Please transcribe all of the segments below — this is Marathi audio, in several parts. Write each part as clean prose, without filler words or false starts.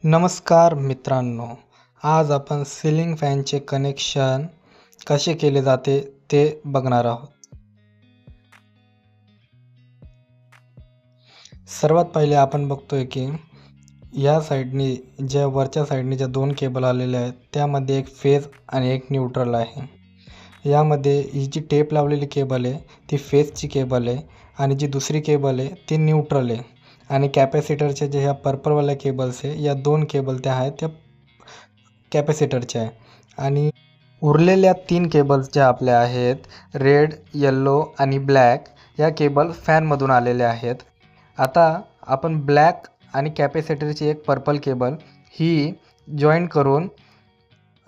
नमस्कार मित्रांनो, आज आपण सिलिंग फॅनचे कनेक्शन कसे केले जाते ते बघणार आहोत। सर्वात पहिले आपण बघतोय की या साईडनी ज्या वरच्या साईडनी ज्या दोन केबल आलेले आहेत त्यामध्ये एक फेज आणि एक न्यूट्रल आहे। यामध्ये ही जी टेप लावलेली केबल आहे ती फेजची केबल आहे आणि जी दुसरी केबल आहे ती न्यूट्रल आहे आणि कॅपॅसिटरचे जे ह्या पर्पलवाल्या केबल्स आहे या दोन केबल त्या आहेत त्या कॅपॅसिटरच्या आहे आणि उरलेल्या 3 केबल्स ज्या आपल्या आहेत रेड, येल्लो आणि ब्लॅक या केबल फॅनमधून आलेल्या आहेत। आता आपण ब्लॅक आणि कॅपॅसिटरची एक पर्पल केबल ही जॉईन करून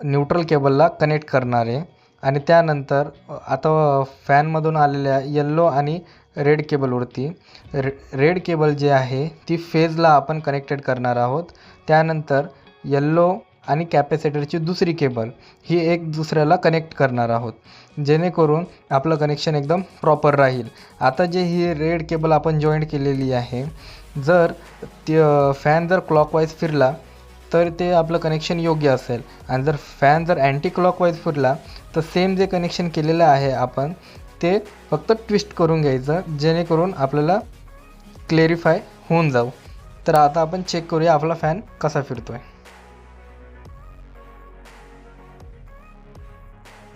न्यूट्रल केबलला कनेक्ट करणार आहे आणि त्यानंतर आता फॅनमधून आलेल्या येल्लो आणि रेड केबलवरती रेड केबल जी आहे ती फेजला आपण कनेक्टेड करणार आहोत। त्यानंतर येल्लो आणि कॅपॅसिटरची दुसरी केबल ही एक दुसऱ्याला कनेक्ट करणार आहोत, जेणेकरून आपलं कनेक्शन एकदम प्रॉपर राहील। आता जे ही रेड केबल आपण जॉईंट केलेली आहे, जर फॅन जर क्लॉकवाईज फिरला तर ते आपलं कनेक्शन योग्य असेल आणि जर फॅन जर अँटी क्लॉकवाईज फिरला तर सेम जे कनेक्शन केलेलं आहे आपण ते फक्त ट्विस्ट करून घ्यायचं, जेणेकरून आपल्याला क्लेरिफाय होऊन जाऊ। तर आता आपण चेक करूया आपला फॅन कसा फिरतोय।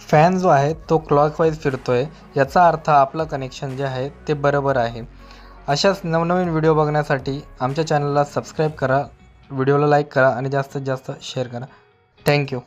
फॅन जो आहे तो क्लॉकवाईज फिरतोय, याचा अर्थ आपलं कनेक्शन जे आहे ते बरोबर आहे। अशाच नवनवीन व्हिडिओ बघण्यासाठी आमच्या चॅनलला सबस्क्राईब करा, व्हिडिओला लाईक करा आणि जास्तीत जास्त शेअर करा। थँक्यू।